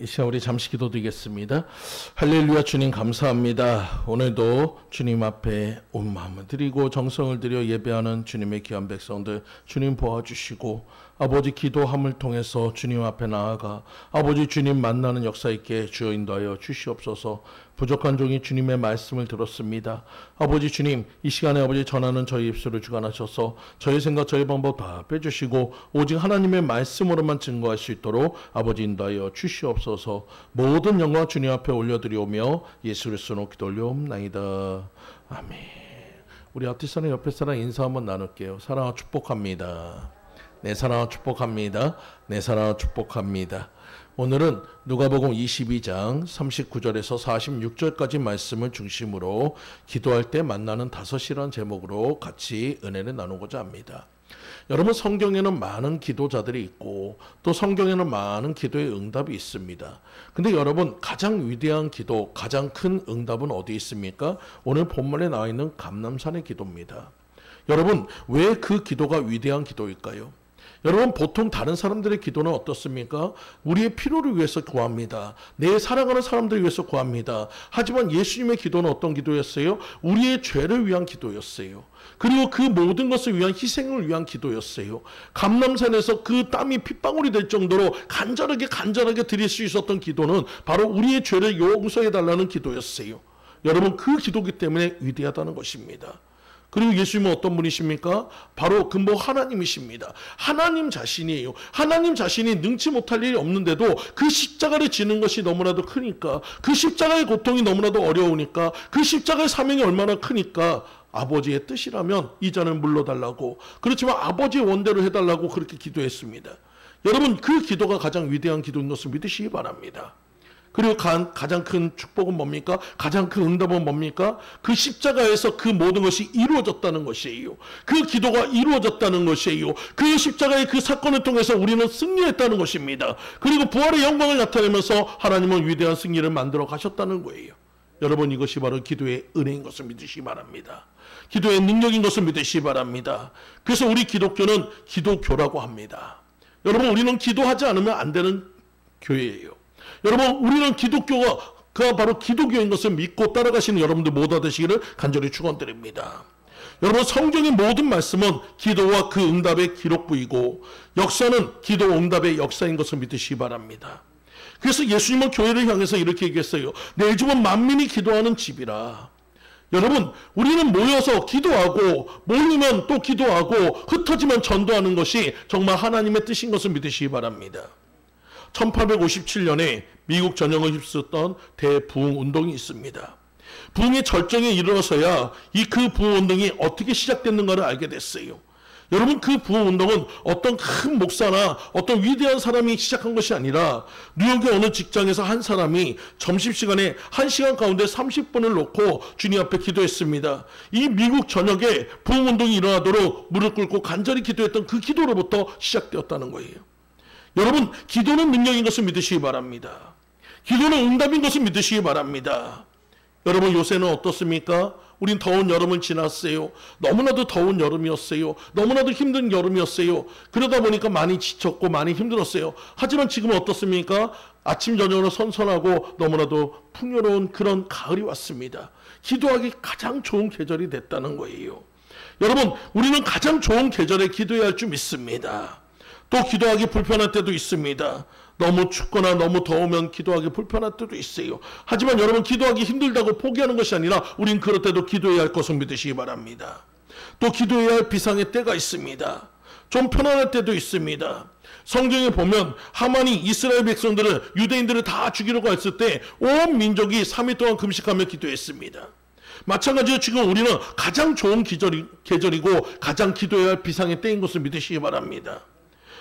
이 시간 우리 잠시 기도드리겠습니다. 할렐루야. 주님 감사합니다. 오늘도 주님 앞에 온 마음을 드리고 정성을 들여 예배하는 주님의 귀한 백성들 주님 도와주시고 아버지 기도함을 통해서 주님 앞에 나아가 아버지 주님 만나는 역사 있게 주여 인도하여 주시옵소서. 부족한 종이 주님의 말씀을 들었습니다. 아버지 주님 이 시간에 아버지 전하는 저희 입술을 주관하셔서 저희 생각 저희 방법 다 빼주시고 오직 하나님의 말씀으로만 증거할 수 있도록 아버지 인도하여 주시옵소서. 모든 영광 주님 앞에 올려드리오며 예수 그리스도로 기도 올려옵나이다. 아멘. 우리 앞뒤 사람 옆에 사람 인사 한번 나눌게요. 사랑하고 축복합니다. 내 사랑하고 축복합니다. 내 사랑하고 축복합니다. 오늘은 누가복음 22장 39절에서 46절까지 말씀을 중심으로 기도할 때 만나는 다섯이라는 제목으로 같이 은혜를 나누고자 합니다. 여러분, 성경에는 많은 기도자들이 있고 또 성경에는 많은 기도의 응답이 있습니다. 근데 여러분, 가장 위대한 기도, 가장 큰 응답은 어디 있습니까? 오늘 본문에 나와 있는 감람산의 기도입니다. 여러분, 왜 그 기도가 위대한 기도일까요? 여러분, 보통 다른 사람들의 기도는 어떻습니까? 우리의 필요를 위해서 구합니다. 내 사랑하는 사람들을 위해서 구합니다. 하지만 예수님의 기도는 어떤 기도였어요? 우리의 죄를 위한 기도였어요. 그리고 그 모든 것을 위한 희생을 위한 기도였어요. 감람산에서 그 땀이 핏방울이 될 정도로 간절하게 드릴 수 있었던 기도는 바로 우리의 죄를 용서해달라는 기도였어요. 여러분, 그 기도기 때문에 위대하다는 것입니다. 그리고 예수님은 어떤 분이십니까? 바로 근본 하나님이십니다. 하나님 자신이에요. 하나님 자신이 능치 못할 일이 없는데도 그 십자가를 지는 것이 너무나도 크니까, 그 십자가의 고통이 너무나도 어려우니까, 그 십자가의 사명이 얼마나 크니까 아버지의 뜻이라면 이 잔을 물러달라고, 그렇지만 아버지의 원대로 해달라고 그렇게 기도했습니다. 여러분, 그 기도가 가장 위대한 기도인 것을 믿으시기 바랍니다. 그리고 가장 큰 축복은 뭡니까? 가장 큰 응답은 뭡니까? 그 십자가에서 그 모든 것이 이루어졌다는 것이에요. 그 기도가 이루어졌다는 것이에요. 그 십자가의 그 사건을 통해서 우리는 승리했다는 것입니다. 그리고 부활의 영광을 나타내면서 하나님은 위대한 승리를 만들어 가셨다는 거예요. 여러분, 이것이 바로 기도의 은혜인 것을 믿으시기 바랍니다. 기도의 능력인 것을 믿으시기 바랍니다. 그래서 우리 기독교는 기도교라고 합니다. 여러분, 우리는 기도하지 않으면 안 되는 교회예요. 여러분, 우리는 기독교가 바로 기독교인 것을 믿고 따라가시는 여러분들 모두 되시기를 간절히 축원드립니다. 여러분, 성경의 모든 말씀은 기도와 그 응답의 기록부이고 역사는 기도 응답의 역사인 것을 믿으시기 바랍니다. 그래서 예수님은 교회를 향해서 이렇게 얘기했어요. 내 집은 만민이 기도하는 집이라. 여러분, 우리는 모여서 기도하고 모이면 또 기도하고 흩어지면 전도하는 것이 정말 하나님의 뜻인 것을 믿으시기 바랍니다. 1857년에 미국 전역을 휩쓸었던 대부흥운동이 있습니다. 부흥의 절정에 이르러서야 그 부흥운동이 어떻게 시작됐는가를 알게 됐어요. 여러분, 그 부흥운동은 어떤 큰 목사나 어떤 위대한 사람이 시작한 것이 아니라 뉴욕의 어느 직장에서 한 사람이 점심시간에 1시간 가운데 30분을 놓고 주님 앞에 기도했습니다. 이 미국 전역에 부흥운동이 일어나도록 무릎 꿇고 간절히 기도했던 그 기도로부터 시작되었다는 거예요. 여러분, 기도는 능력인 것을 믿으시기 바랍니다. 기도는 응답인 것을 믿으시기 바랍니다. 여러분, 요새는 어떻습니까? 우린 더운 여름을 지났어요. 너무나도 더운 여름이었어요. 너무나도 힘든 여름이었어요. 그러다 보니까 많이 지쳤고 많이 힘들었어요. 하지만 지금은 어떻습니까? 아침 저녁으로 선선하고 너무나도 풍요로운 그런 가을이 왔습니다. 기도하기 가장 좋은 계절이 됐다는 거예요. 여러분, 우리는 가장 좋은 계절에 기도해야 할 줄 믿습니다. 또 기도하기 불편할 때도 있습니다. 너무 춥거나 너무 더우면 기도하기 불편할 때도 있어요. 하지만 여러분, 기도하기 힘들다고 포기하는 것이 아니라 우린 그럴 때도 기도해야 할 것을 믿으시기 바랍니다. 또 기도해야 할 비상의 때가 있습니다. 좀 편안할 때도 있습니다. 성경에 보면 하만이 이스라엘 백성들을, 유대인들을 다 죽이려고 했을 때 온 민족이 3일 동안 금식하며 기도했습니다. 마찬가지로 지금 우리는 가장 좋은 계절이고 가장 기도해야 할 비상의 때인 것을 믿으시기 바랍니다.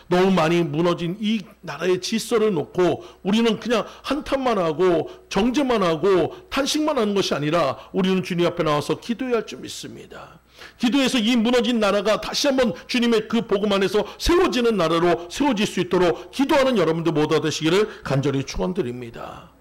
너무 많이 무너진 이 나라의 질서를 놓고 우리는 그냥 한탄만 하고 정죄만 하고 탄식만 하는 것이 아니라 우리는 주님 앞에 나와서 기도해야 할 줄 믿습니다. 기도해서 이 무너진 나라가 다시 한번 주님의 그 복음 안에서 세워지는 나라로 세워질 수 있도록 기도하는 여러분들 모두 되시기를 간절히 축원드립니다.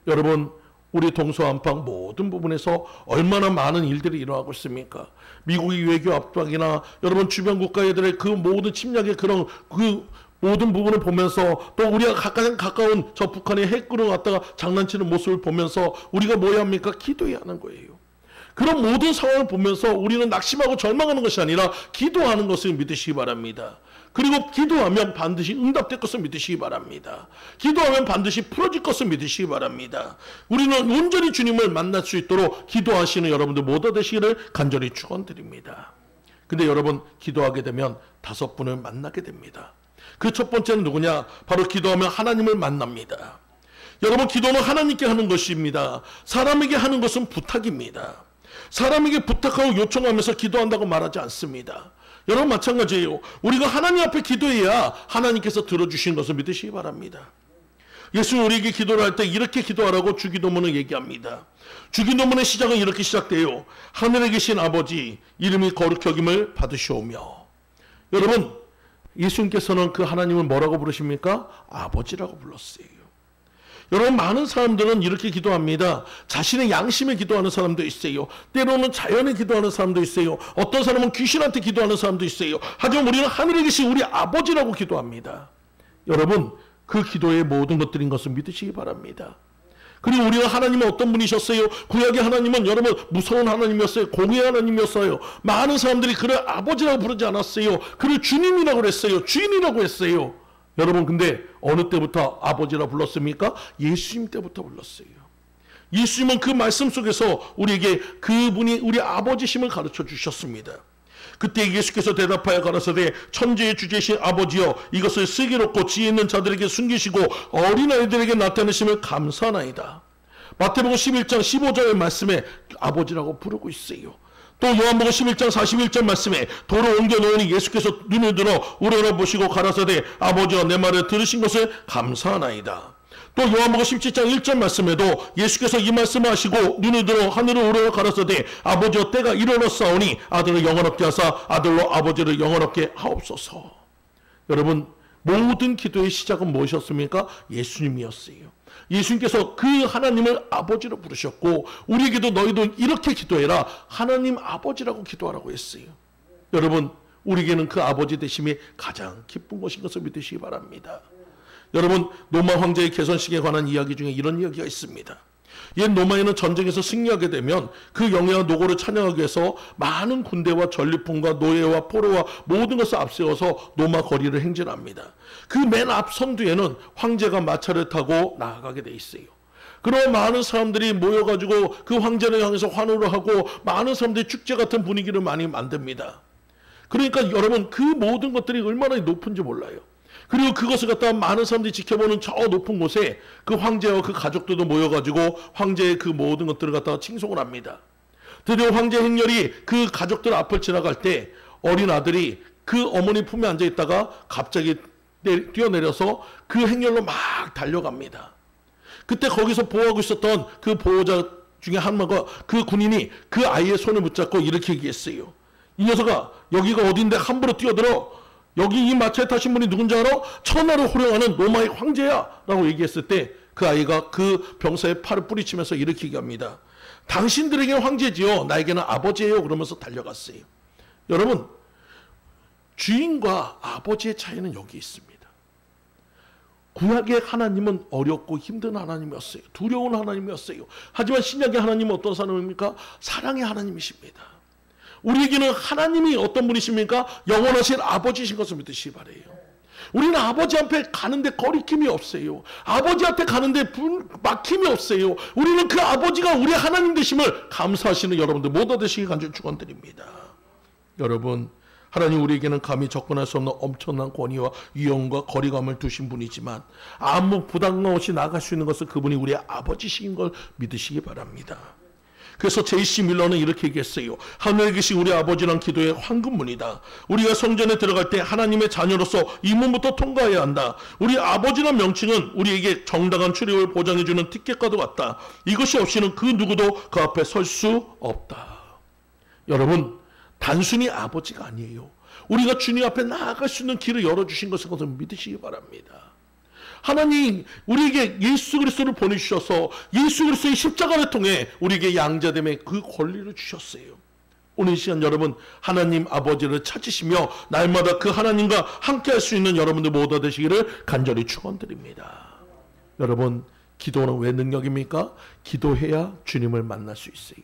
여러분, 우리 동서안방 모든 부분에서 얼마나 많은 일들이 일어나고 있습니까? 미국의 외교 압박이나 여러분 주변 국가들의 그 모든 침략의 그런 그 모든 부분을 보면서 또 우리가 가장 가까운 저 북한의 핵으로 갔다가 장난치는 모습을 보면서 우리가 뭐 해야 합니까? 기도해야 하는 거예요. 그런 모든 상황을 보면서 우리는 낙심하고 절망하는 것이 아니라 기도하는 것을 믿으시기 바랍니다. 그리고 기도하면 반드시 응답될 것을 믿으시기 바랍니다. 기도하면 반드시 풀어질 것을 믿으시기 바랍니다. 우리는 온전히 주님을 만날 수 있도록 기도하시는 여러분들 모두 되시기를 간절히 축원드립니다. 근데 여러분, 기도하게 되면 5분을 만나게 됩니다. 그 첫 번째는 누구냐? 바로 기도하면 하나님을 만납니다. 여러분, 기도는 하나님께 하는 것입니다. 사람에게 하는 것은 부탁입니다. 사람에게 부탁하고 요청하면서 기도한다고 말하지 않습니다. 여러분, 마찬가지예요. 우리가 하나님 앞에 기도해야 하나님께서 들어주신 것을 믿으시기 바랍니다. 예수는 우리에게 기도를 할 때 이렇게 기도하라고 주기도문을 얘기합니다. 주기도문의 시작은 이렇게 시작돼요. 하늘에 계신 아버지, 이름이 거룩히 여김을 받으시오며. 여러분, 예수님께서는 그 하나님을 뭐라고 부르십니까? 아버지라고 불렀어요. 여러분, 많은 사람들은 이렇게 기도합니다. 자신의 양심에 기도하는 사람도 있어요. 때로는 자연에 기도하는 사람도 있어요. 어떤 사람은 귀신한테 기도하는 사람도 있어요. 하지만 우리는 하늘에 계신 우리 아버지라고 기도합니다. 여러분, 그 기도의 모든 것들인 것을 믿으시기 바랍니다. 그리고 우리가 하나님은 어떤 분이셨어요? 구약의 하나님은 여러분 무서운 하나님이었어요. 공의의 하나님이었어요. 많은 사람들이 그를 아버지라고 부르지 않았어요. 그를 주님이라고 그랬어요. 주인이라고 했어요. 여러분, 근데 어느 때부터 아버지라 불렀습니까? 예수님 때부터 불렀어요. 예수님은 그 말씀 속에서 우리에게 그분이 우리 아버지심을 가르쳐 주셨습니다. 그때 예수께서 대답하여 가라사대 천지의 주제신 아버지여, 이것을 슬기롭고 지혜 있는 자들에게 숨기시고 어린아이들에게 나타내심을 감사하나이다. 마태복음 11장 15절의 말씀에 아버지라고 부르고 있어요. 또 요한복음 11장 41절 말씀에 돌을 옮겨 놓으니 예수께서 눈을 들어 우러러보시고 가라사대 아버지여, 내 말을 들으신 것을 감사하나이다. 또 요한복음 17장 1절 말씀에도 예수께서 이 말씀을 하시고 눈을 들어 하늘을 우러러 가라사대 아버지여, 때가 이르렀사오니 아들을 영원롭게 하사 아들로 아버지를 영원롭게 하옵소서. 여러분, 모든 기도의 시작은 무엇이었습니까? 예수님이었어요. 예수님께서 그 하나님을 아버지로 부르셨고 우리에게도 너희도 이렇게 기도해라, 하나님 아버지라고 기도하라고 했어요. 여러분, 우리에게는 그 아버지 되심이 가장 기쁜 것인 것을 믿으시기 바랍니다. 여러분, 로마 황제의 개선식에 관한 이야기 중에 이런 이야기가 있습니다. 옛 로마에는 전쟁에서 승리하게 되면 그 영예와 노고를 찬양하기 위해서 많은 군대와 전리품과 노예와 포로와 모든 것을 앞세워서 로마 거리를 행진합니다. 그 맨 앞 선두에는 황제가 마차를 타고 나아가게 돼 있어요. 그런 많은 사람들이 모여가지고 그 황제를 향해서 환호를 하고 많은 사람들이 축제 같은 분위기를 많이 만듭니다. 그러니까 여러분, 그 모든 것들이 얼마나 높은지 몰라요. 그리고 그것을 갖다가 많은 사람들이 지켜보는 저 높은 곳에 그 황제와 그 가족들도 모여가지고 황제의 그 모든 것들을 갖다가 칭송을 합니다. 드디어 황제 행렬이 그 가족들 앞을 지나갈 때 어린 아들이 그 어머니 품에 앉아있다가 갑자기 뛰어내려서 그 행렬로 막 달려갑니다. 그때 거기서 보호하고 있었던 그 보호자 중에 한 명과 그 군인이 그 아이의 손을 붙잡고 이렇게 얘기했어요. 이 녀석아, 여기가 어딘데 함부로 뛰어들어? 여기 이 마차에 타신 분이 누군지 알아? 천하를 호령하는 로마의 황제야! 라고 얘기했을 때 그 아이가 그 병사의 팔을 뿌리치면서 이렇게 얘기합니다. 당신들에게는 황제지요, 나에게는 아버지예요. 그러면서 달려갔어요. 여러분, 주인과 아버지의 차이는 여기 있습니다. 구약의 하나님은 어렵고 힘든 하나님이었어요. 두려운 하나님이었어요. 하지만 신약의 하나님은 어떤 사람입니까? 사랑의 하나님이십니다. 우리에게는 하나님이 어떤 분이십니까? 영원하신 아버지신 것을 믿으시기 바라요. 우리는 아버지 앞에 가는데 거리낌이 없어요. 아버지 앞에 가는데 막힘이 없어요. 우리는 그 아버지가 우리 하나님 되심을 감사하시는 여러분들 모두 되시기 간절히 축원드립니다. 여러분, 하나님 우리에게는 감히 접근할 수 없는 엄청난 권위와 위엄과 거리감을 두신 분이지만 아무 부담감 없이 나아갈 수 있는 것은 그분이 우리의 아버지신 걸 믿으시기 바랍니다. 그래서 J.C. 밀러는 이렇게 얘기했어요. 하늘에 계신 우리 아버지란 기도의 황금문이다. 우리가 성전에 들어갈 때 하나님의 자녀로서 이 문부터 통과해야 한다. 우리 아버지란 명칭은 우리에게 정당한 출입을 보장해주는 티켓과도 같다. 이것이 없이는 그 누구도 그 앞에 설 수 없다. 여러분, 단순히 아버지가 아니에요. 우리가 주님 앞에 나아갈 수 있는 길을 열어주신 것을 믿으시기 바랍니다. 하나님 우리에게 예수 그리스도를 보내주셔서 예수 그리스도의 십자가를 통해 우리에게 양자됨의 그 권리를 주셨어요. 오늘 이 시간 여러분 하나님 아버지를 찾으시며 날마다 그 하나님과 함께 할 수 있는 여러분들 모두 되시기를 간절히 축원드립니다. 여러분 기도는 왜 능력입니까? 기도해야 주님을 만날 수 있어요.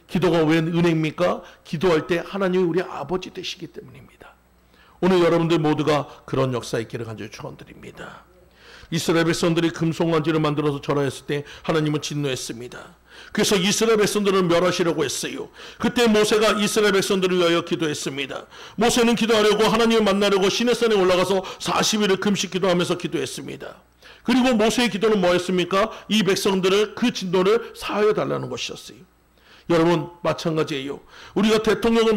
기도가 왜 은혜입니까? 기도할 때 하나님이 우리 아버지 되시기 때문입니다. 오늘 여러분들 모두가 그런 역사 있기를 간절히 축원드립니다. 이스라엘 백성들이 금송아지를 만들어서 절하였을 때 하나님은 진노했습니다. 그래서 이스라엘 백성들을 멸하시려고 했어요. 그때 모세가 이스라엘 백성들을 위하여 기도했습니다. 모세는 기도하려고 하나님을 만나려고 시내산에 올라가서 40일을 금식 기도하면서 기도했습니다. 그리고 모세의 기도는 뭐였습니까? 이 백성들을 그 진노를 사하여 달라는 것이었어요. 여러분 마찬가지예요. 우리가 대통령을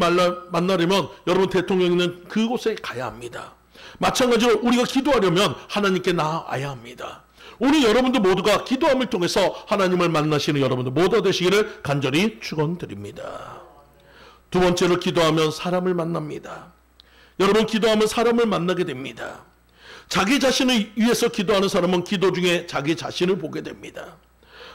만나려면 여러분 대통령이 있는 그곳에 가야 합니다. 마찬가지로 우리가 기도하려면 하나님께 나아야 합니다. 오늘 여러분들 모두가 기도함을 통해서 하나님을 만나시는 여러분들 모두 되시기를 간절히 축원드립니다. 두 번째로 기도하면 사람을 만납니다. 여러분 기도하면 사람을 만나게 됩니다. 자기 자신을 위해서 기도하는 사람은 기도 중에 자기 자신을 보게 됩니다.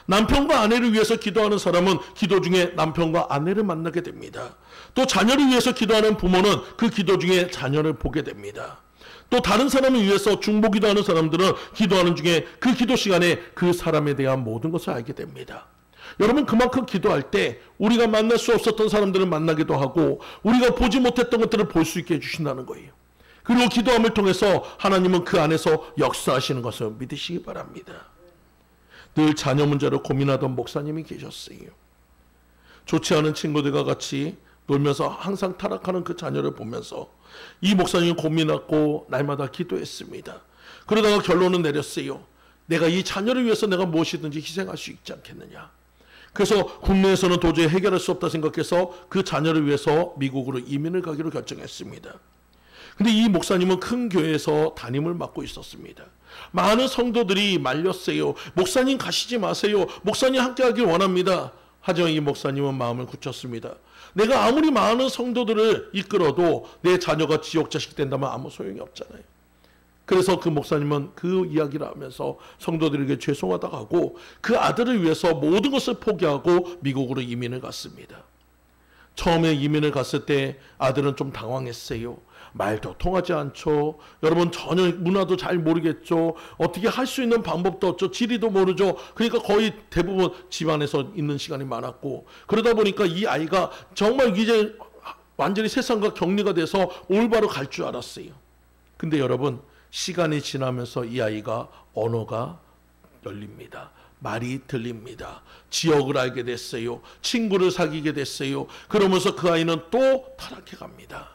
남편과 아내를 위해서 기도하는 사람은 기도 중에 남편과 아내를 만나게 됩니다. 또 자녀를 위해서 기도하는 부모는 그 기도 중에 자녀를 보게 됩니다. 또 다른 사람을 위해서 중보기도하는 사람들은 기도하는 중에 그 기도 시간에 그 사람에 대한 모든 것을 알게 됩니다. 여러분 그만큼 기도할 때 우리가 만날 수 없었던 사람들을 만나기도 하고 우리가 보지 못했던 것들을 볼 수 있게 해주신다는 거예요. 그리고 기도함을 통해서 하나님은 그 안에서 역사하시는 것을 믿으시기 바랍니다. 늘 자녀 문제로 고민하던 목사님이 계셨어요. 좋지 않은 친구들과 같이 놀면서 항상 타락하는 그 자녀를 보면서 이 목사님이 고민하고 날마다 기도했습니다. 그러다가 결론은 내렸어요. 내가 이 자녀를 위해서 내가 무엇이든지 희생할 수 있지 않겠느냐. 그래서 국내에서는 도저히 해결할 수 없다 생각해서 그 자녀를 위해서 미국으로 이민을 가기로 결정했습니다. 근데 이 목사님은 큰 교회에서 담임을 맡고 있었습니다. 많은 성도들이 말렸어요. 목사님 가시지 마세요. 목사님 함께 하길 원합니다. 하지만 이 목사님은 마음을 굳혔습니다. 내가 아무리 많은 성도들을 이끌어도 내 자녀가 지옥 자식 된다면 아무 소용이 없잖아요. 그래서 그 목사님은 그 이야기를 하면서 성도들에게 죄송하다고 하고 그 아들을 위해서 모든 것을 포기하고 미국으로 이민을 갔습니다. 처음에 이민을 갔을 때 아들은 좀 당황했어요. 말도 통하지 않죠. 여러분 전혀 문화도 잘 모르겠죠. 어떻게 할 수 있는 방법도 없죠. 지리도 모르죠. 그러니까 거의 대부분 집안에서 있는 시간이 많았고 그러다 보니까 이 아이가 정말 이제 완전히 세상과 격리가 돼서 올바로 갈 줄 알았어요. 근데 여러분 시간이 지나면서 이 아이가 언어가 열립니다. 말이 들립니다. 지역을 알게 됐어요. 친구를 사귀게 됐어요. 그러면서 그 아이는 또 타락해 갑니다.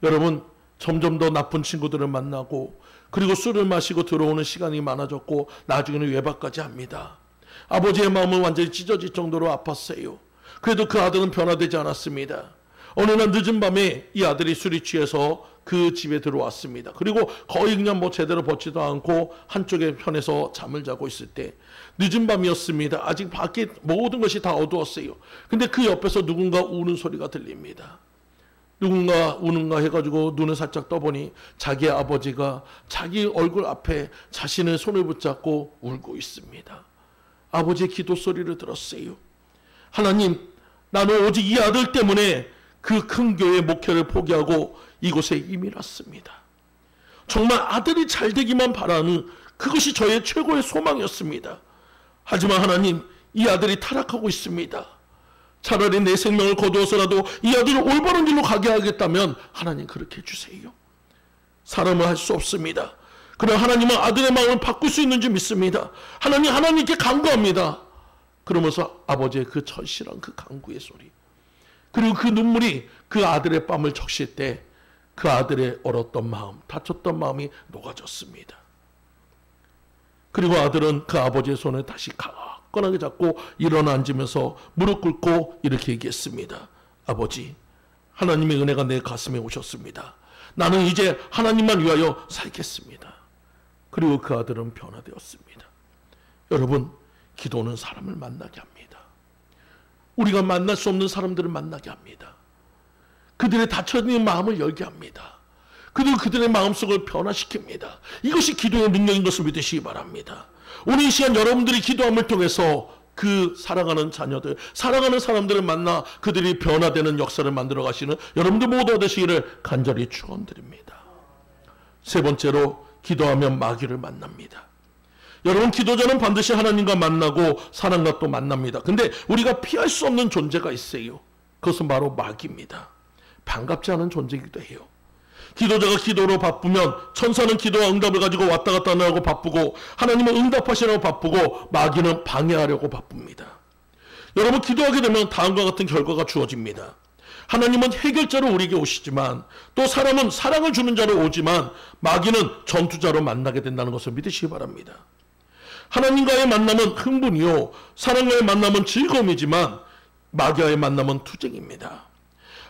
여러분 점점 더 나쁜 친구들을 만나고 그리고 술을 마시고 들어오는 시간이 많아졌고 나중에는 외박까지 합니다. 아버지의 마음은 완전히 찢어질 정도로 아팠어요. 그래도 그 아들은 변화되지 않았습니다. 어느 날 늦은 밤에 이 아들이 술이 취해서 그 집에 들어왔습니다. 그리고 거의 그냥 뭐 제대로 벗지도 않고 한쪽에 편에서 잠을 자고 있을 때 늦은 밤이었습니다. 아직 밖에 모든 것이 다 어두웠어요. 근데 그 옆에서 누군가 우는 소리가 들립니다. 누군가 우는가 해가지고 눈을 살짝 떠보니 자기 아버지가 자기 얼굴 앞에 자신의 손을 붙잡고 울고 있습니다. 아버지의 기도 소리를 들었어요. 하나님, 나는 오직 이 아들 때문에 그 큰 교회 목회를 포기하고 이곳에 이민 왔습니다. 정말 아들이 잘 되기만 바라는 그것이 저의 최고의 소망이었습니다. 하지만 하나님, 이 아들이 타락하고 있습니다. 차라리 내 생명을 거두어서라도 이 아들을 올바른 길로 가게 하겠다면 하나님 그렇게 해주세요. 사람은 할 수 없습니다. 그러나 하나님은 아들의 마음을 바꿀 수 있는지 믿습니다. 하나님께 간구합니다. 그러면서 아버지의 그 절실한 그 간구의 소리 그리고 그 눈물이 그 아들의 뺨을 적실 때 그 아들의 얼었던 마음, 다쳤던 마음이 녹아졌습니다. 그리고 아들은 그 아버지의 손을 다시 강건하게 잡고 일어나 앉으면서 무릎 꿇고 이렇게 얘기했습니다. 아버지, 하나님의 은혜가 내 가슴에 오셨습니다. 나는 이제 하나님만 위하여 살겠습니다. 그리고 그 아들은 변화되었습니다. 여러분, 기도는 사람을 만나게 합니다. 우리가 만날 수 없는 사람들을 만나게 합니다. 그들의 닫혀있는 마음을 열게 합니다. 그리고 그들의 마음속을 변화시킵니다. 이것이 기도의 능력인 것을 믿으시기 바랍니다. 오늘 이 시간 여러분들이 기도함을 통해서 그 사랑하는 자녀들, 사랑하는 사람들을 만나 그들이 변화되는 역사를 만들어 가시는 여러분들 모두가 되시기를 간절히 축원드립니다. 세 번째로, 기도하면 마귀를 만납니다. 여러분, 기도자는 반드시 하나님과 만나고 사람과 또 만납니다. 근데 우리가 피할 수 없는 존재가 있어요. 그것은 바로 마귀입니다. 반갑지 않은 존재이기도 해요. 기도자가 기도로 바쁘면 천사는 기도와 응답을 가지고 왔다 갔다 하느라고 바쁘고, 하나님은 응답하시라고 바쁘고, 마귀는 방해하려고 바쁩니다. 여러분, 기도하게 되면 다음과 같은 결과가 주어집니다. 하나님은 해결자로 우리에게 오시지만, 또 사람은 사랑을 주는 자로 오지만, 마귀는 전투자로 만나게 된다는 것을 믿으시기 바랍니다. 하나님과의 만남은 흥분이요, 사랑과의 만남은 즐거움이지만, 마귀와의 만남은 투쟁입니다.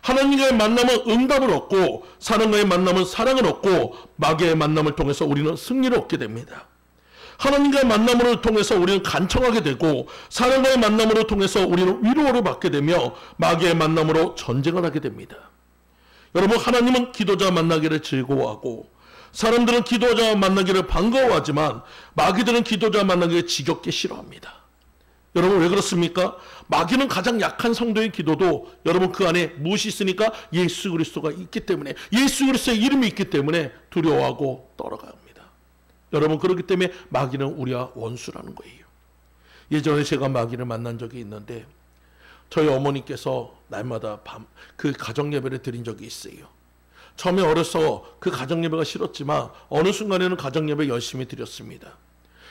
하나님과의 만남은 응답을 얻고, 사랑과의 만남은 사랑을 얻고, 마귀의 만남을 통해서 우리는 승리를 얻게 됩니다. 하나님과의 만남을 통해서 우리는 간청하게 되고, 사랑과의 만남으로 통해서 우리는 위로를 받게 되며, 마귀의 만남으로 전쟁을 하게 됩니다. 여러분, 하나님은 기도자 만나기를 즐거워하고, 사람들은 기도자 만나기를 반가워하지만, 마귀들은 기도자 만나기를 지겹게 싫어합니다. 여러분, 왜 그렇습니까? 마귀는 가장 약한 성도의 기도도 여러분 그 안에 무엇이 있으니까? 예수 그리스도가 있기 때문에, 예수 그리스도의 이름이 있기 때문에 두려워하고 떨어갑니다. 여러분, 그렇기 때문에 마귀는 우리와 원수라는 거예요. 예전에 제가 마귀를 만난 적이 있는데, 저희 어머니께서 날마다 그 가정 예배를 드린 적이 있어요. 처음에 어려서 그 가정 예배가 싫었지만 어느 순간에는 가정 예배 열심히 드렸습니다.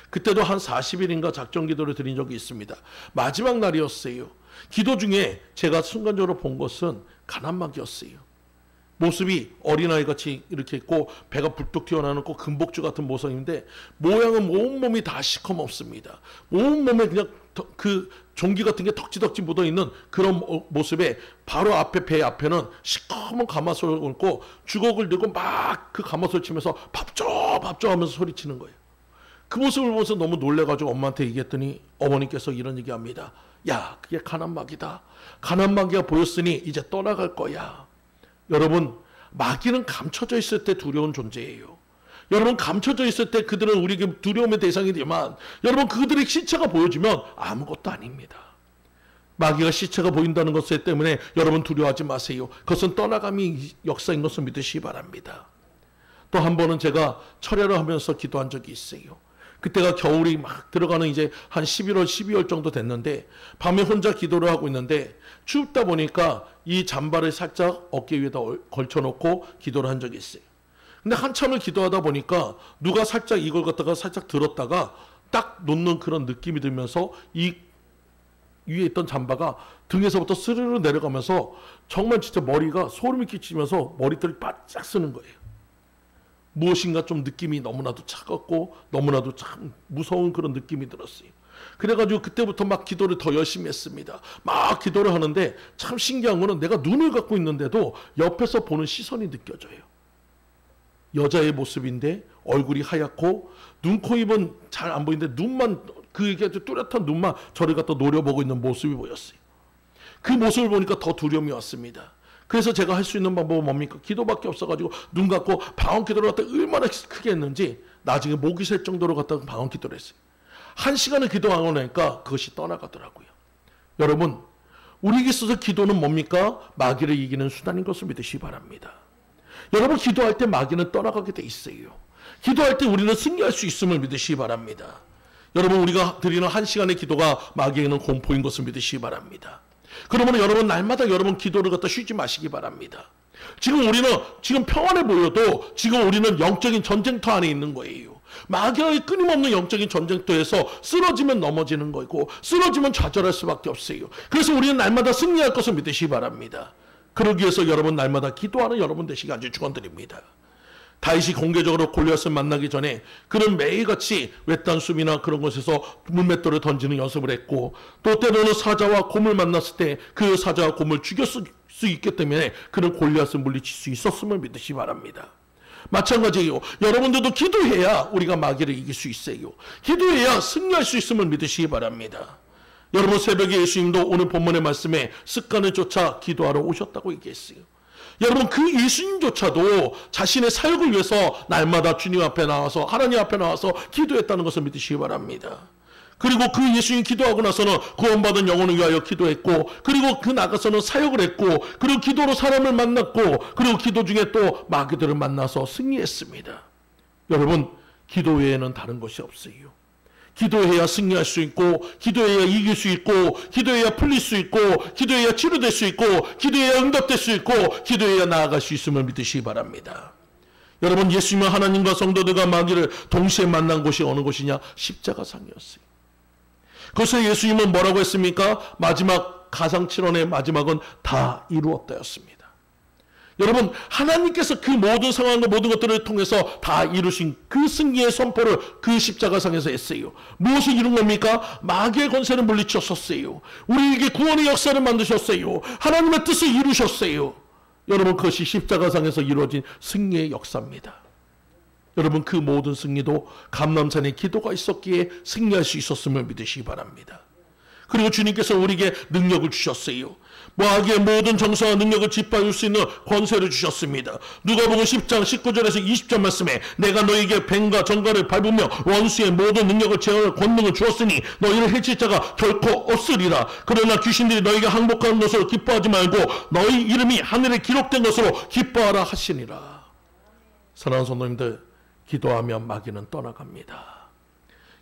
그때도 한 40일인가 작정 기도를 드린 적이 있습니다. 마지막 날이었어요. 기도 중에 제가 순간적으로 본 것은 가난마귀였어요. 모습이 어린아이 같이 이렇게 있고, 배가 불뚝 튀어나오는 꼭 금복주 같은 모습인데, 모양은 온몸이 다 시커멓습니다. 온몸에 그냥 그 종기 같은 게 덕지덕지 묻어있는 그런 모습에, 바로 앞에 배 앞에는 시커먼 가마솥을 얹고 주걱을 들고 막 그 가마솥을 치면서 밥줘 밥줘 하면서 소리치는 거예요. 그 모습을 보면서 너무 놀래가지고 엄마한테 얘기했더니 어머니께서 이런 얘기합니다. 야, 그게 가난마귀다. 가난마귀가 보였으니 이제 떠나갈 거야. 여러분, 마귀는 감춰져 있을 때 두려운 존재예요. 여러분, 감춰져 있을 때 그들은 우리에게 두려움의 대상이 되지만, 여러분, 그들의 시체가 보여지면 아무것도 아닙니다. 마귀가 시체가 보인다는 것 때문에 여러분 두려워하지 마세요. 그것은 떠나감이 역사인 것을 믿으시기 바랍니다. 또 한 번은 제가 철야를 하면서 기도한 적이 있어요. 그때가 겨울이 막 들어가는 이제 한 11월, 12월 정도 됐는데, 밤에 혼자 기도를 하고 있는데 춥다 보니까 이 잠바를 살짝 어깨 위에다 걸쳐놓고 기도를 한 적이 있어요. 근데 한참을 기도하다 보니까 누가 살짝 이걸 갖다가 살짝 들었다가 딱 놓는 그런 느낌이 들면서 이 위에 있던 잠바가 등에서부터 스르르 내려가면서 정말 진짜 머리가 소름이 끼치면서 머리털이 바짝 쓰는 거예요. 무엇인가 좀 느낌이 너무나도 차갑고 너무나도 참 무서운 그런 느낌이 들었어요. 그래가지고 그때부터 막 기도를 더 열심히 했습니다. 막 기도를 하는데 참 신기한 거는 내가 눈을 갖고 있는데도 옆에서 보는 시선이 느껴져요. 여자의 모습인데 얼굴이 하얗고 눈, 코, 입은 잘 안 보이는데 눈만, 그게 뚜렷한 눈만 저를 갖다 노려보고 있는 모습이 보였어요. 그 모습을 보니까 더 두려움이 왔습니다. 그래서 제가 할 수 있는 방법은 뭡니까? 기도밖에 없어가지고 눈 감고 방언 기도를 갖다 얼마나 크게 했는지 나중에 목이 셀 정도로 갖다가 방언 기도를 했어요. 1시간을 기도하고 나니까 그것이 떠나가더라고요. 여러분, 우리에게 있어서 기도는 뭡니까? 마귀를 이기는 수단인 것을 믿으시기 바랍니다. 여러분, 기도할 때 마귀는 떠나가게 돼 있어요. 기도할 때 우리는 승리할 수 있음을 믿으시기 바랍니다. 여러분, 우리가 드리는 1시간의 기도가 마귀에게는 공포인 것을 믿으시기 바랍니다. 그러면 여러분, 날마다 여러분 기도를 갖다 쉬지 마시기 바랍니다. 지금 우리는 지금 평안해 보여도 지금 우리는 영적인 전쟁터 안에 있는 거예요. 마귀의 끊임없는 영적인 전쟁터에서 쓰러지면 넘어지는 거고, 쓰러지면 좌절할 수밖에 없어요. 그래서 우리는 날마다 승리할 것을 믿으시기 바랍니다. 그러기 위해서 여러분 날마다 기도하는 여러분 되시기 간절히 축원드립니다. 다윗이 공개적으로 골리앗을 만나기 전에 그는 매일같이 외딴 숲이나 그런 곳에서 물맷돌을 던지는 연습을 했고, 또 때로는 사자와 곰을 만났을 때 그 사자와 곰을 죽였을 수 있기 때문에 그는 골리앗을 물리칠 수 있었음을 믿으시기 바랍니다. 마찬가지예요. 여러분들도 기도해야 우리가 마귀를 이길 수 있어요. 기도해야 승리할 수 있음을 믿으시기 바랍니다. 여러분, 새벽에 예수님도 오늘 본문의 말씀에 습관을 쫓아 기도하러 오셨다고 얘기했어요. 여러분, 그 예수님조차도 자신의 사역을 위해서 날마다 주님 앞에 나와서, 하나님 앞에 나와서 기도했다는 것을 믿으시기 바랍니다. 그리고 그 예수님 기도하고 나서는 구원받은 영혼을 위하여 기도했고, 그리고 그 나가서는 사역을 했고, 그리고 기도로 사람을 만났고, 그리고 기도 중에 또 마귀들을 만나서 승리했습니다. 여러분, 기도 외에는 다른 것이 없어요. 기도해야 승리할 수 있고, 기도해야 이길 수 있고, 기도해야 풀릴 수 있고, 기도해야 치료될 수 있고, 기도해야 응답될 수 있고, 기도해야 나아갈 수 있음을 믿으시기 바랍니다. 여러분, 예수님은 하나님과 성도들과 마귀를 동시에 만난 곳이 어느 곳이냐? 십자가상이었어요. 그래서 예수님은 뭐라고 했습니까? 마지막 가상칠언의 마지막은 다 이루었다였습니다. 여러분, 하나님께서 그 모든 상황과 모든 것들을 통해서 다 이루신 그 승리의 선포를 그 십자가상에서 했어요. 무엇을 이룬 겁니까? 마귀의 권세를 물리쳤었어요. 우리에게 구원의 역사를 만드셨어요. 하나님의 뜻을 이루셨어요. 여러분, 그것이 십자가상에서 이루어진 승리의 역사입니다. 여러분, 그 모든 승리도 감람산에 기도가 있었기에 승리할 수 있었음을 믿으시기 바랍니다. 그리고 주님께서 우리에게 능력을 주셨어요. 마귀의 모든 정서와 능력을 짓밟을 수 있는 권세를 주셨습니다. 누가복음 10장 19절에서 20절 말씀에 내가 너에게 뱀과 정갈을 밟으며 원수의 모든 능력을 제어할 권능을 주었으니 너희를 해칠 자가 결코 없으리라. 그러나 귀신들이 너희가 항복하는 것으로 기뻐하지 말고 너희 이름이 하늘에 기록된 것으로 기뻐하라 하시니라. 사랑하는 성도님들, 기도하면 마귀는 떠나갑니다.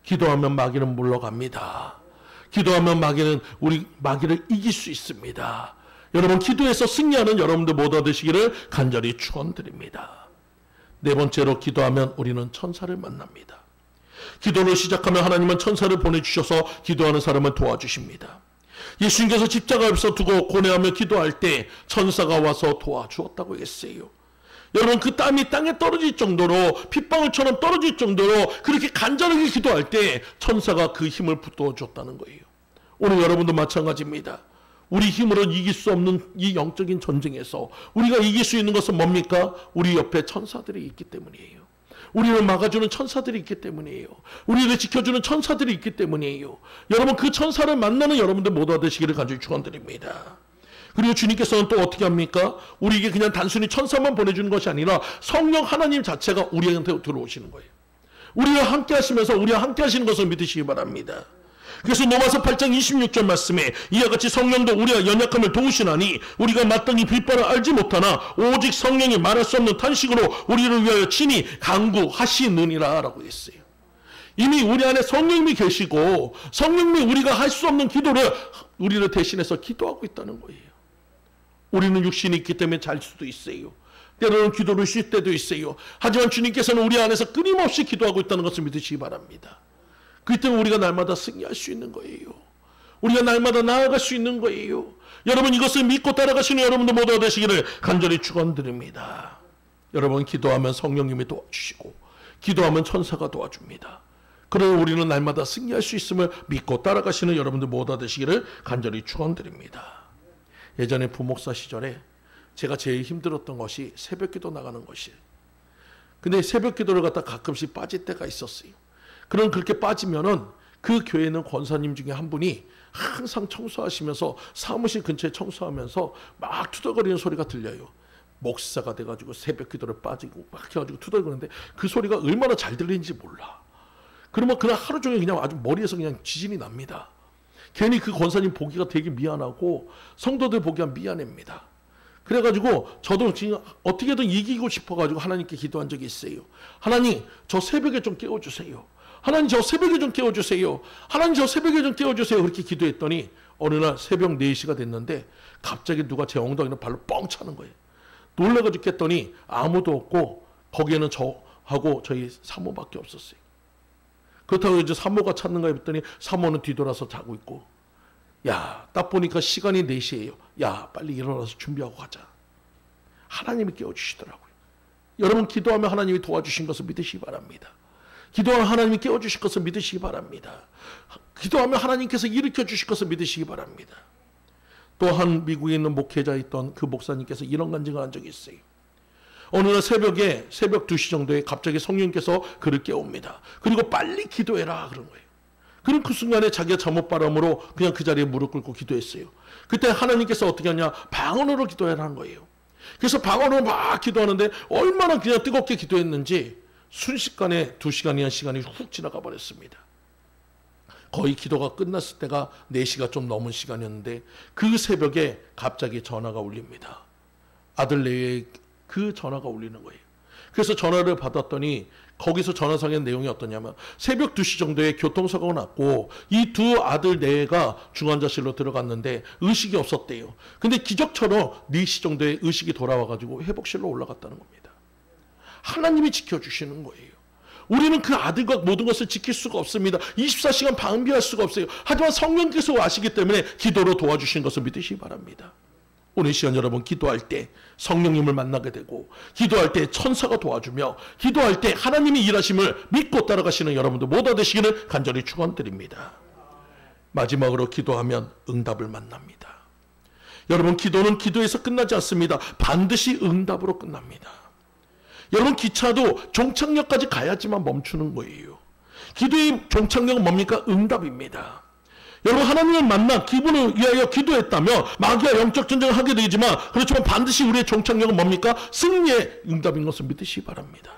기도하면 마귀는 물러갑니다. 기도하면 마귀를 이길 수 있습니다. 여러분, 기도해서 승리하는 여러분들 모두 되시기를 간절히 축원드립니다. 네 번째로, 기도하면 우리는 천사를 만납니다. 기도를 시작하면 하나님은 천사를 보내주셔서 기도하는 사람을 도와주십니다. 예수님께서 십자가에서 두고 고뇌하며 기도할 때 천사가 와서 도와주었다고 했어요. 여러분, 그 땀이 땅에 떨어질 정도로, 핏방울처럼 떨어질 정도로 그렇게 간절하게 기도할 때 천사가 그 힘을 북돋워줬다는 거예요. 오늘 여러분도 마찬가지입니다. 우리 힘으로 이길 수 없는 이 영적인 전쟁에서 우리가 이길 수 있는 것은 뭡니까? 우리 옆에 천사들이 있기 때문이에요. 우리를 막아주는 천사들이 있기 때문이에요. 우리를 지켜주는 천사들이 있기 때문이에요. 여러분, 그 천사를 만나는 여러분들 모두가 되시기를 간절히 축원드립니다. 그리고 주님께서는 또 어떻게 합니까? 우리에게 그냥 단순히 천사만 보내주는 것이 아니라 성령 하나님 자체가 우리한테 들어오시는 거예요. 우리와 함께 하시면서 우리와 함께 하시는 것을 믿으시기 바랍니다. 그래서 로마서 8장 26절 말씀에 이와 같이 성령도 우리가 연약함을 도우시나니 우리가 마땅히 빌바를 알지 못하나 오직 성령이 말할 수 없는 탄식으로 우리를 위하여 친히 간구하시느니라 라고 했어요. 이미 우리 안에 성령님이 계시고 성령님이 우리가 할 수 없는 기도를 우리를 대신해서 기도하고 있다는 거예요. 우리는 육신이 있기 때문에 잘 수도 있어요. 때로는 기도를 쉴 때도 있어요. 하지만 주님께서는 우리 안에서 끊임없이 기도하고 있다는 것을 믿으시기 바랍니다. 그렇기 때문에 우리가 날마다 승리할 수 있는 거예요. 우리가 날마다 나아갈 수 있는 거예요. 여러분, 이것을 믿고 따라가시는 여러분들 모두가 되시기를 간절히 축원드립니다. 여러분, 기도하면 성령님이 도와주시고 기도하면 천사가 도와줍니다. 그러나 우리는 날마다 승리할 수 있음을 믿고 따라가시는 여러분들 모두가 되시기를 간절히 축원드립니다. 예전에 부목사 시절에 제가 제일 힘들었던 것이 새벽기도 나가는 것이에요. 근데 새벽기도를 갖다 가끔씩 빠질 때가 있었어요. 그럼 그렇게 빠지면은 그 교회는 권사님 중에 한 분이 항상 청소하시면서 사무실 근처에 청소하면서 막 투덜거리는 소리가 들려요. 목사가 돼가지고 새벽기도를 빠지고 막 해가지고 투덜거리는데 그 소리가 얼마나 잘 들리는지 몰라. 그러면 그날 하루 종일 그냥 아주 머리에서 그냥 지진이 납니다. 괜히 그 권사님 보기가 되게 미안하고 성도들 보기가 미안합니다. 그래가지고 저도 지금 어떻게든 이기고 싶어가지고 하나님께 기도한 적이 있어요. 하나님, 저 새벽에 좀 깨워주세요. 하나님, 저 새벽에 좀 깨워주세요. 하나님, 저 새벽에 좀 깨워주세요. 그렇게 기도했더니 어느 날 새벽 4시가 됐는데 갑자기 누가 제 엉덩이를 발로 뻥 차는 거예요. 놀라가 죽겠더니 아무도 없고 거기에는 저하고 저희 사모밖에 없었어요. 그렇다고 이제 사모가 찾는가 했더니 사모는 뒤돌아서 자고 있고, 야, 딱 보니까 시간이 4시예요. 야, 빨리 일어나서 준비하고 가자. 하나님이 깨워주시더라고요. 여러분, 기도하면 하나님이 도와주신 것을 믿으시기 바랍니다. 기도하면 하나님이 깨워주실 것을 믿으시기 바랍니다. 기도하면 하나님께서 일으켜 주실 것을 믿으시기 바랍니다. 또한 미국에 있는 목회자 있던 그 목사님께서 이런 간증을 한 적이 있어요. 어느 날 새벽 2시 정도에 갑자기 성령님께서 그를 깨웁니다. 그리고 빨리 기도해라 그런 거예요. 그럼 그 순간에 자기가 잘못 바람으로 그냥 그 자리에 무릎 꿇고 기도했어요. 그때 하나님께서 어떻게 하냐, 방언으로 기도해라 한 거예요. 그래서 방언으로 막 기도하는데 얼마나 그냥 뜨겁게 기도했는지 순식간에 2시간이란 시간이 훅 지나가 버렸습니다. 거의 기도가 끝났을 때가 4시가 좀 넘은 시간이었는데 그 새벽에 갑자기 전화가 울립니다. 아들 내외의 그 전화가 울리는 거예요. 그래서 전화를 받았더니 거기서 전화상의 내용이 어떠냐면 새벽 2시 정도에 교통사고가 났고 이 두 아들 내외가 중환자실로 들어갔는데 의식이 없었대요. 근데 기적처럼 4시 정도에 의식이 돌아와가지고 회복실로 올라갔다는 겁니다. 하나님이 지켜주시는 거예요. 우리는 그 아들과 모든 것을 지킬 수가 없습니다. 24시간 방비할 수가 없어요. 하지만 성령께서 아시기 때문에 기도로 도와주시는 것을 믿으시기 바랍니다. 오늘 시간 여러분 기도할 때 성령님을 만나게 되고 기도할 때 천사가 도와주며 기도할 때 하나님이 일하심을 믿고 따라가시는 여러분들 모두 되시기를 간절히 축원드립니다. 마지막으로 기도하면 응답을 만납니다. 여러분 기도는 기도에서 끝나지 않습니다. 반드시 응답으로 끝납니다. 여러분 기차도 종착역까지 가야지만 멈추는 거예요. 기도의 종착역은 뭡니까? 응답입니다. 여러분 하나님을 만나 기분을 위하여 기도했다면 마귀와 영적 전쟁을 하게 되지만 그렇지만 반드시 우리의 종착역은 뭡니까? 승리의 응답인 것을 믿으시기 바랍니다.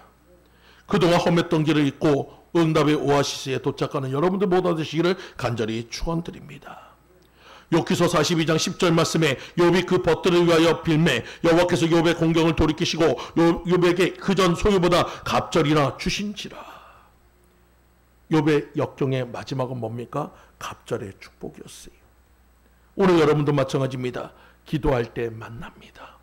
그동안 험했던 길을 잊고 응답의 오아시스에 도착하는 여러분들 모두 되시기를 간절히 축원드립니다. 욥기서 42장 10절 말씀에 욥이 그 벗들을 위하여 빌매 여호와께서 욥의 공경을 돌이키시고 욥에게 그전 소유보다 갑절이나 주신지라. 욥의 역경의 마지막은 뭡니까? 갑절의 축복이었어요. 오늘 여러분도 마찬가지입니다. 기도할 때 만납니다.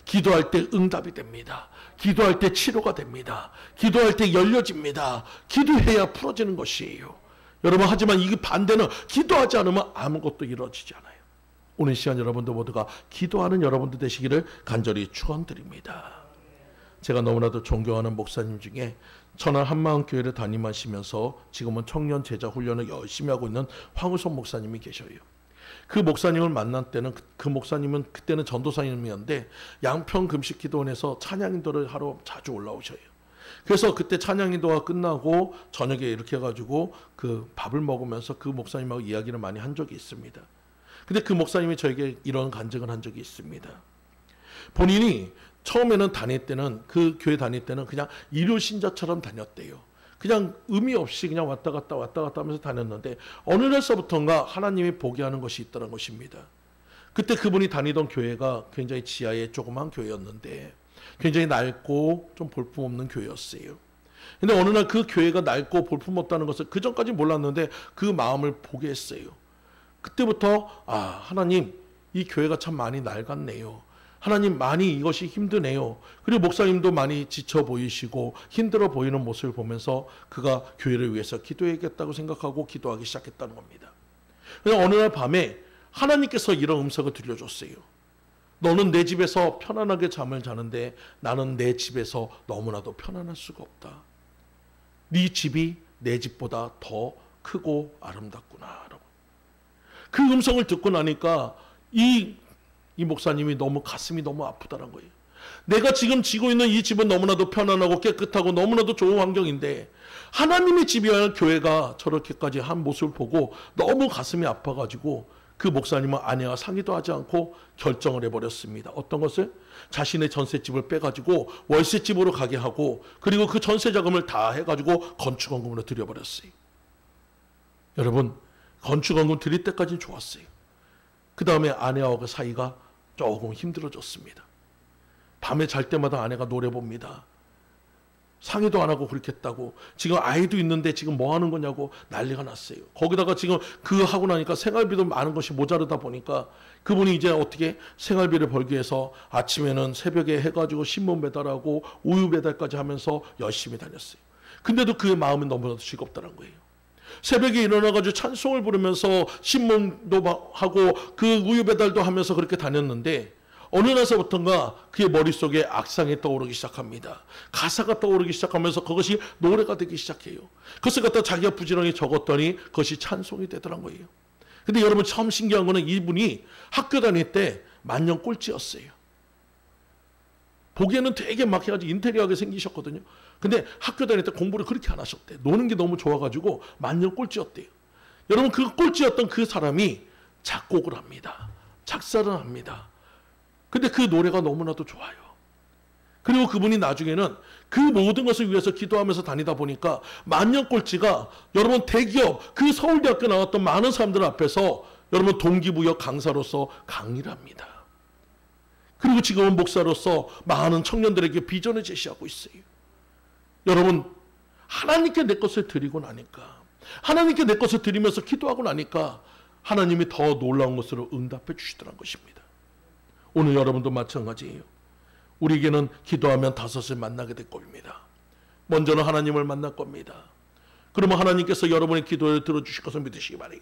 기도할 때 응답이 됩니다. 기도할 때 치료가 됩니다. 기도할 때 열려집니다. 기도해야 풀어지는 것이에요. 여러분 하지만 이 반대는 기도하지 않으면 아무것도 이루어지지 않아요. 오늘 시간 여러분들 모두가 기도하는 여러분들 되시기를 간절히 축원드립니다. 제가 너무나도 존경하는 목사님 중에 천안 한마음교회를 담임하시면서 지금은 청년 제자 훈련을 열심히 하고 있는 황우석 목사님이 계셔요. 그 목사님을 만난 때는 그 목사님은 그때는 전도사님이었는데 양평 금식기도원에서 찬양인도를 하러 자주 올라오셔요. 그래서 그때 찬양인도가 끝나고 저녁에 이렇게 해가지고 그 밥을 먹으면서 그 목사님하고 이야기를 많이 한 적이 있습니다. 근데 그 목사님이 저에게 이런 간증을 한 적이 있습니다. 본인이 처음에는 다닐 때는 그 교회 다닐 때는 그냥 일요 신자처럼 다녔대요. 그냥 의미 없이 그냥 왔다 갔다 하면서 다녔는데 어느 날서부터인가 하나님이 보게 하는 것이 있다는 것입니다. 그때 그분이 다니던 교회가 굉장히 지하의 조그만 교회였는데 굉장히 낡고 좀 볼품없는 교회였어요. 근데 어느 날 그 교회가 낡고 볼품없다는 것을 그 전까지 몰랐는데 그 마음을 보게 했어요. 그때부터 하나님 이 교회가 참 많이 낡았네요. 하나님 많이 이것이 힘드네요. 그리고 목사님도 많이 지쳐 보이시고 힘들어 보이는 모습을 보면서 그가 교회를 위해서 기도해야겠다고 생각하고 기도하기 시작했다는 겁니다. 그냥 어느 날 밤에 하나님께서 이런 음성을 들려줬어요. 너는 내 집에서 편안하게 잠을 자는데 나는 내 집에서 너무나도 편안할 수가 없다. 네 집이 내 집보다 더 크고 아름답구나. 그 음성을 듣고 나니까 이 목사님이 너무 가슴이 너무 아프다는 거예요. 내가 지금 지고 있는 이 집은 너무나도 편안하고 깨끗하고 너무나도 좋은 환경인데 하나님의 집이야 교회가 저렇게까지 한 모습을 보고 너무 가슴이 아파가지고 그 목사님은 아내와 상의도 하지 않고 결정을 해버렸습니다. 어떤 것을? 자신의 전셋집을 빼가지고 월세집으로 가게 하고 그리고 그 전세 자금을 다 해가지고 건축원금으로 들여버렸어요. 여러분 건축원금 드릴 때까지는 좋았어요. 그 다음에 아내와 그 사이가 조금 힘들어졌습니다. 밤에 잘 때마다 아내가 노래 봅니다. 상의도 안 하고 그렇게 했다고. 지금 아이도 있는데 지금 뭐 하는 거냐고 난리가 났어요. 거기다가 지금 그 하고 나니까 생활비도 많은 것이 모자르다 보니까 그분이 이제 어떻게 생활비를 벌기 위해서 아침에는 새벽에 해가지고 신문 배달하고 우유 배달까지 하면서 열심히 다녔어요. 근데도 그의 마음은 너무나도 즐겁다는 거예요. 새벽에 일어나가지고 찬송을 부르면서 신문도 하고 그 우유 배달도 하면서 그렇게 다녔는데 어느 날서부터인가 그의 머릿속에 악상이 떠오르기 시작합니다. 가사가 떠오르기 시작하면서 그것이 노래가 되기 시작해요. 그것을 갖다 자기가 부지런히 적었더니 그것이 찬송이 되더란 거예요. 근데 여러분 참 신기한 거는 이분이 학교 다닐 때 만년 꼴찌였어요. 보기에는 되게 막 해가지고 인테리어하게 생기셨거든요. 근데 학교 다닐 때 공부를 그렇게 안 하셨대. 노는 게 너무 좋아가지고 만년 꼴찌였대요. 여러분 그 꼴찌였던 그 사람이 작곡을 합니다. 작사를 합니다. 근데 그 노래가 너무나도 좋아요. 그리고 그분이 나중에는 그 모든 것을 위해서 기도하면서 다니다 보니까 만년꼴찌가 여러분 대기업 그 서울대학교 나왔던 많은 사람들 앞에서 여러분 동기부여 강사로서 강의를 합니다. 그리고 지금은 목사로서 많은 청년들에게 비전을 제시하고 있어요. 여러분 하나님께 내 것을 드리고 나니까, 하나님께 내 것을 드리면서 기도하고 나니까 하나님이 더 놀라운 것으로 응답해 주시더란 것입니다. 오늘 여러분도 마찬가지예요. 우리에게는 기도하면 다섯을 만나게 될 겁니다. 먼저는 하나님을 만날 겁니다. 그러면 하나님께서 여러분의 기도를 들어주실 것을 믿으시기 바라요.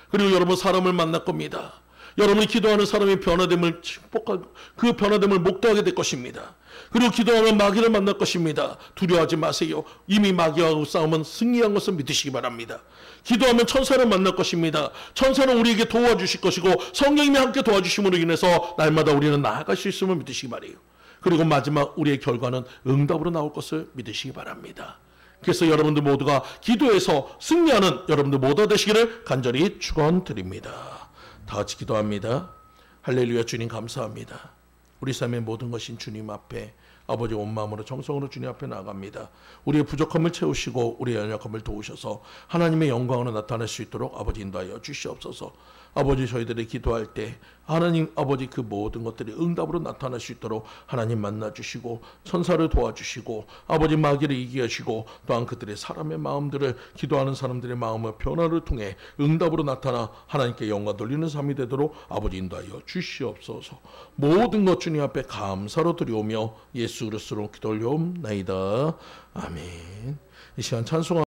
그리고 여러분 사람을 만날 겁니다. 여러분이 기도하는 사람이 변화됨을 축복하고 그 변화됨을 목도하게 될 것입니다. 그리고 기도하면 마귀를 만날 것입니다. 두려워하지 마세요. 이미 마귀하고 싸움은 승리한 것을 믿으시기 바랍니다. 기도하면 천사를 만날 것입니다. 천사는 우리에게 도와주실 것이고 성령님이 함께 도와주심으로 인해서 날마다 우리는 나아갈 수 있음을 믿으시기 바라요. 그리고 마지막 우리의 결과는 응답으로 나올 것을 믿으시기 바랍니다. 그래서 여러분들 모두가 기도해서 승리하는 여러분들 모두 되시기를 간절히 축원드립니다. 다 같이 기도합니다. 할렐루야. 주님 감사합니다. 우리 삶의 모든 것인 주님 앞에 아버지 온 마음으로 정성으로 주님 앞에 나아갑니다. 우리의 부족함을 채우시고 우리의 연약함을 도우셔서 하나님의 영광으로 나타낼 수 있도록 아버지 인도하여 주시옵소서. 아버지 저희들이 기도할 때 하나님 아버지 그 모든 것들이 응답으로 나타날 수 있도록 하나님 만나주시고 천사를 도와주시고 아버지 마귀를 이기게 하시고 또한 그들의 사람의 마음들을 기도하는 사람들의 마음의 변화를 통해 응답으로 나타나 하나님께 영광 돌리는 삶이 되도록 아버지 인도하여 주시옵소서. 모든 것 주님 앞에 감사로 드리오며 예수 그리스도로 기도 올려옵나이다. 아멘. 이 시간 찬송